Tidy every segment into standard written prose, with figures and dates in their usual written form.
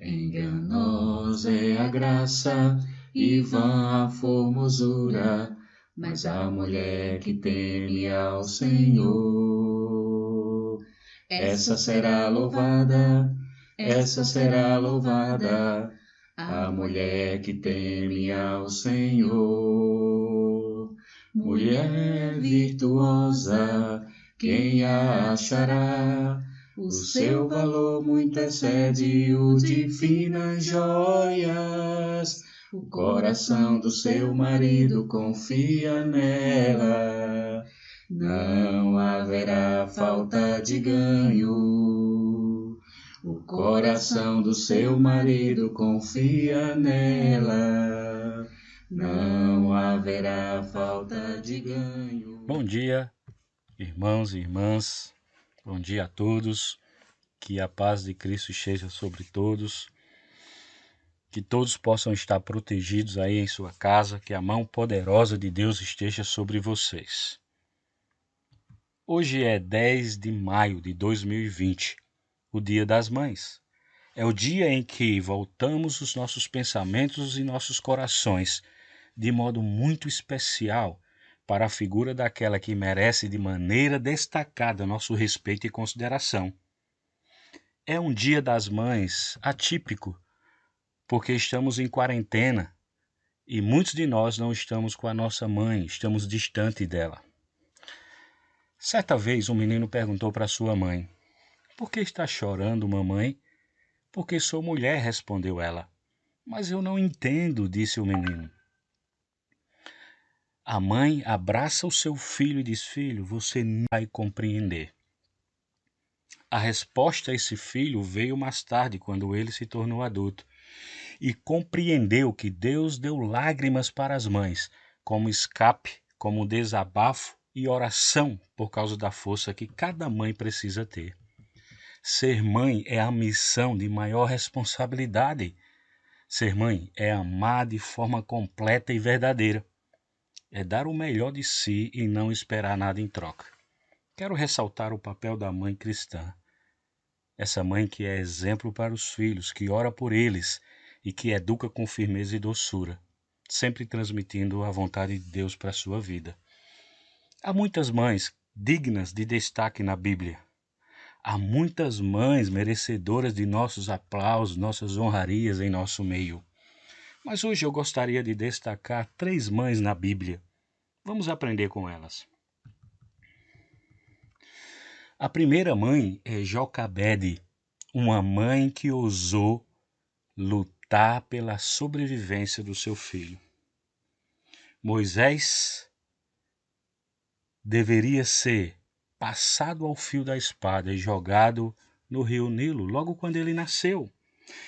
Enganosa é a graça e vã a formosura, mas a mulher que teme ao Senhor, essa será louvada, a mulher que teme ao Senhor. Mulher virtuosa, quem a achará? O seu valor muito excede o de finas joias. O coração do seu marido confia nela. Não haverá falta de ganho. O coração do seu marido confia nela. Não haverá falta de ganho. Bom dia, irmãos e irmãs. Bom dia a todos. Que a paz de Cristo esteja sobre todos. Que todos possam estar protegidos aí em sua casa. Que a mão poderosa de Deus esteja sobre vocês. Hoje é 10 de maio de 2020, o Dia das Mães. É o dia em que voltamos os nossos pensamentos e nossos corações de modo muito especial para a figura daquela que merece de maneira destacada nosso respeito e consideração. É um Dia das Mães atípico, porque estamos em quarentena e muitos de nós não estamos com a nossa mãe, estamos distante dela. Certa vez um menino perguntou para sua mãe: "Por que está chorando, mamãe?" "Porque sou mulher", respondeu ela. "Mas eu não entendo", disse o menino. A mãe abraça o seu filho e diz: "Filho, você não vai compreender." A resposta a esse filho veio mais tarde, quando ele se tornou adulto, e compreendeu que Deus deu lágrimas para as mães, como escape, como desabafo e oração por causa da força que cada mãe precisa ter. Ser mãe é a missão de maior responsabilidade. Ser mãe é amar de forma completa e verdadeira. É dar o melhor de si e não esperar nada em troca. Quero ressaltar o papel da mãe cristã. Essa mãe que é exemplo para os filhos, que ora por eles e que educa com firmeza e doçura, sempre transmitindo a vontade de Deus para a sua vida. Há muitas mães dignas de destaque na Bíblia. Há muitas mães merecedoras de nossos aplausos, nossas honrarias em nosso meio. Mas hoje eu gostaria de destacar 3 mães na Bíblia. Vamos aprender com elas. A primeira mãe é Jocabede, uma mãe que ousou lutar pela sobrevivência do seu filho. Moisés deveria ser passado ao fio da espada e jogado no rio Nilo logo quando ele nasceu.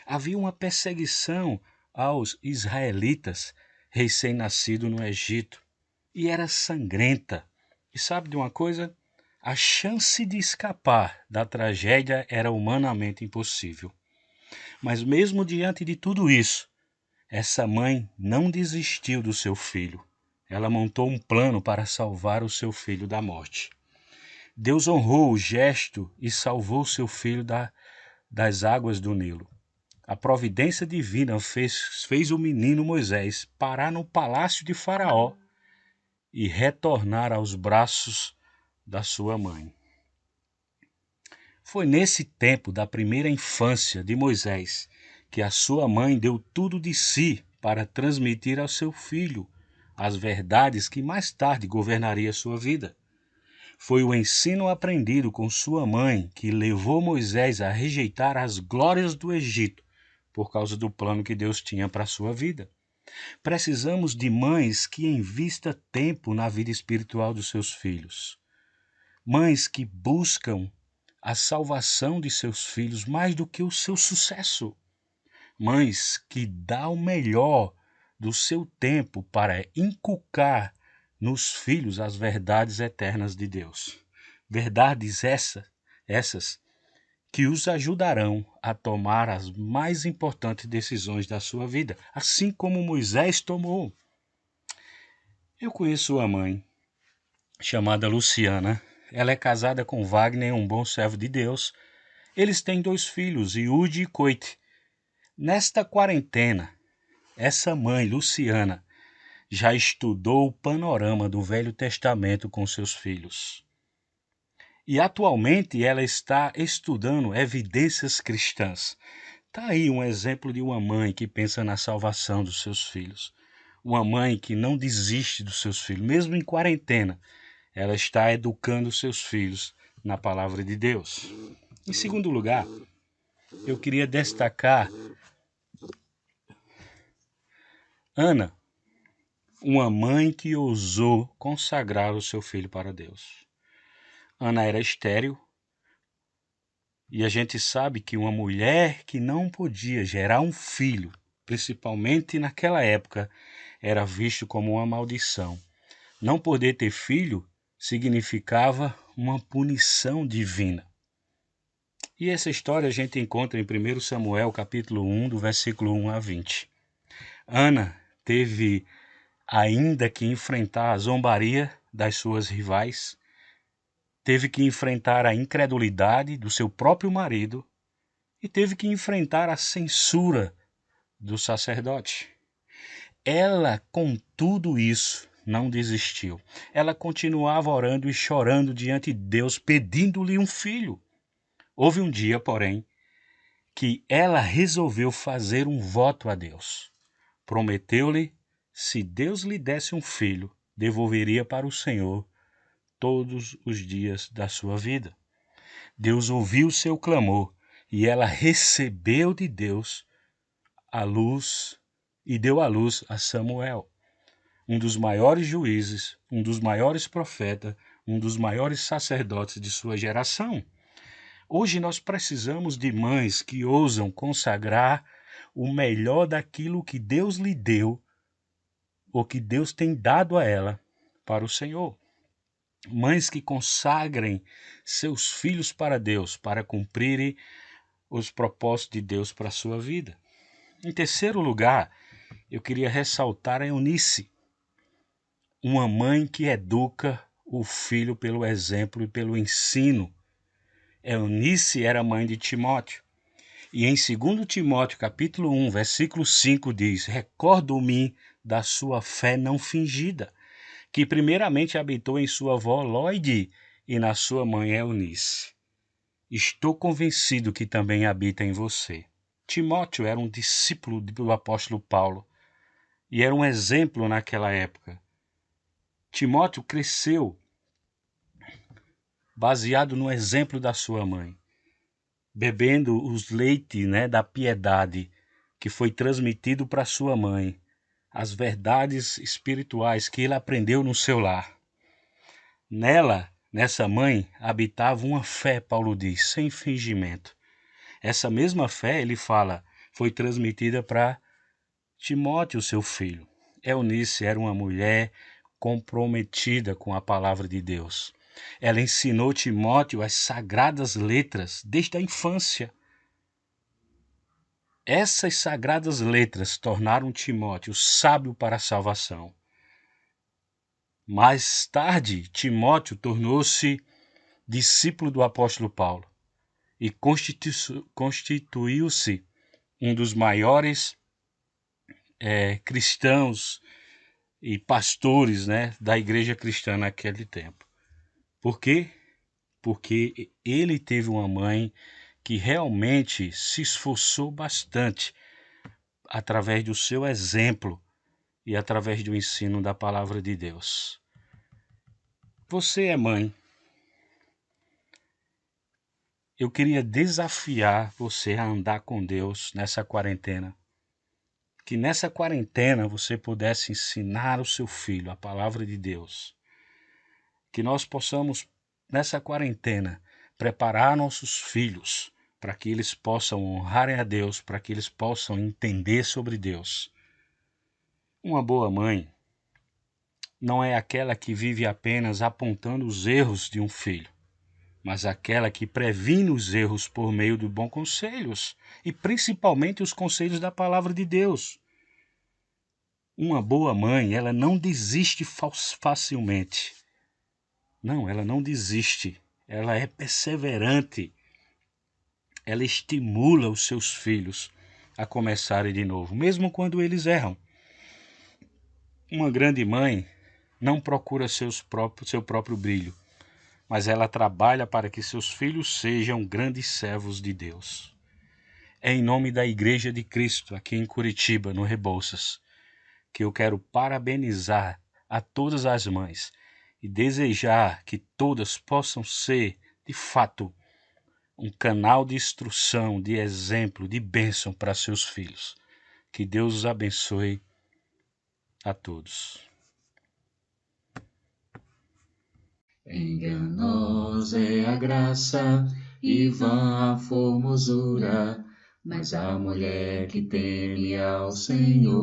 Havia uma perseguição aos israelitas recém-nascidos no Egito e era sangrenta. E sabe de uma coisa? A chance de escapar da tragédia era humanamente impossível. Mas mesmo diante de tudo isso, essa mãe não desistiu do seu filho. Ela montou um plano para salvar o seu filho da morte. Deus honrou o gesto e salvou seu filho das águas do Nilo. A providência divina fez o menino Moisés parar no palácio de Faraó e retornar aos braços da sua mãe. Foi nesse tempo da primeira infância de Moisés que a sua mãe deu tudo de si para transmitir ao seu filho as verdades que mais tarde governaria sua vida. Foi o ensino aprendido com sua mãe que levou Moisés a rejeitar as glórias do Egito por causa do plano que Deus tinha para a sua vida. Precisamos de mães que invistam tempo na vida espiritual dos seus filhos. Mães que buscam a salvação de seus filhos mais do que o seu sucesso. Mães que dão o melhor do seu tempo para inculcar nos filhos as verdades eternas de Deus. Verdades essas que os ajudarão a tomar as mais importantes decisões da sua vida, assim como Moisés tomou. Eu conheço uma mãe chamada Luciana. Ela é casada com Wagner, um bom servo de Deus. Eles têm 2 filhos, Yudi e Coite. Nesta quarentena, essa mãe, Luciana, já estudou o panorama do Velho Testamento com seus filhos. E atualmente ela está estudando evidências cristãs. Está aí um exemplo de uma mãe que pensa na salvação dos seus filhos. Uma mãe que não desiste dos seus filhos, mesmo em quarentena. Ela está educando seus filhos na palavra de Deus. Em segundo lugar, eu queria destacar Ana, uma mãe que ousou consagrar o seu filho para Deus. Ana era estéril e a gente sabe que uma mulher que não podia gerar um filho, principalmente naquela época, era visto como uma maldição. Não poder ter filho significava uma punição divina. E essa história a gente encontra em 1 Samuel, capítulo 1, do versículo 1 a 20. Ana teve ainda que enfrentar a zombaria das suas rivais, teve que enfrentar a incredulidade do seu próprio marido e teve que enfrentar a censura do sacerdote. Ela, com tudo isso, não desistiu. Ela continuava orando e chorando diante de Deus, pedindo-lhe um filho. Houve um dia, porém, que ela resolveu fazer um voto a Deus. Prometeu-lhe, se Deus lhe desse um filho, devolveria para o Senhor todos os dias da sua vida. Deus ouviu seu clamor e ela recebeu de Deus a luz e deu à luz a Samuel, um dos maiores juízes, um dos maiores profetas, um dos maiores sacerdotes de sua geração. Hoje nós precisamos de mães que ousam consagrar o melhor daquilo que Deus lhe deu, ou que Deus tem dado a ela, para o Senhor. Mães que consagrem seus filhos para Deus, para cumprirem os propósitos de Deus para a sua vida. Em terceiro lugar, eu queria ressaltar a Eunice, uma mãe que educa o filho pelo exemplo e pelo ensino. Eunice era mãe de Timóteo. E em 2 Timóteo, capítulo 1, versículo 5, diz: Recordo-me da sua fé não fingida, que primeiramente habitou em sua avó Lóide e na sua mãe Eunice. Estou convencido que também habita em você. Timóteo era um discípulo do apóstolo Paulo e era um exemplo naquela época. Timóteo cresceu baseado no exemplo da sua mãe, bebendo os leites, da piedade que foi transmitido para sua mãe, as verdades espirituais que ele aprendeu no seu lar. Nessa mãe, habitava uma fé, Paulo diz, sem fingimento. Essa mesma fé, ele fala, foi transmitida para Timóteo, seu filho. Eunice era uma mulher comprometida com a palavra de Deus. Ela ensinou Timóteo as sagradas letras desde a infância. Essas sagradas letras tornaram Timóteo sábio para a salvação. Mais tarde, Timóteo tornou-se discípulo do apóstolo Paulo e constituiu-se um dos maiores cristãos e pastores, da igreja cristã naquele tempo. Por quê? Porque ele teve uma mãe que realmente se esforçou bastante através do seu exemplo e através do ensino da palavra de Deus. Você é mãe. Eu queria desafiar você a andar com Deus nessa quarentena. Que nessa quarentena você pudesse ensinar o seu filho a palavra de Deus. Que nós possamos, nessa quarentena, preparar nossos filhos para que eles possam honrarem a Deus, para que eles possam entender sobre Deus. Uma boa mãe não é aquela que vive apenas apontando os erros de um filho, mas aquela que previne os erros por meio de bons conselhos, e principalmente os conselhos da palavra de Deus. Uma boa mãe, ela não desiste facilmente. Não, ela não desiste. Ela é perseverante. Ela estimula os seus filhos a começarem de novo, mesmo quando eles erram. Uma grande mãe não procura seu próprio brilho, mas ela trabalha para que seus filhos sejam grandes servos de Deus. É em nome da Igreja de Cristo, aqui em Curitiba, no Rebouças, que eu quero parabenizar a todas as mães e desejar que todas possam ser, de fato, um canal de instrução, de exemplo, de bênção para seus filhos. Que Deus os abençoe a todos. Enganosa é a graça e vã a formosura, mas a mulher que teme ao Senhor,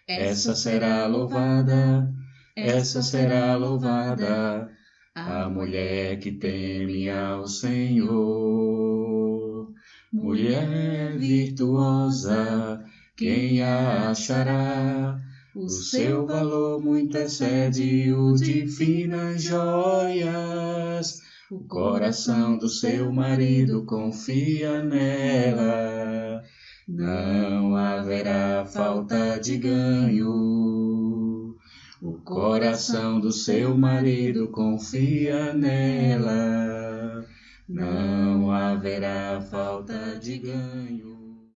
essa será louvada, a mulher que teme ao Senhor. Mulher virtuosa, quem a achará? O seu valor muito excede o de finas joias. O coração do seu marido confia nela. Não haverá falta de ganho. O coração do seu marido confia nela. Não haverá falta de ganho.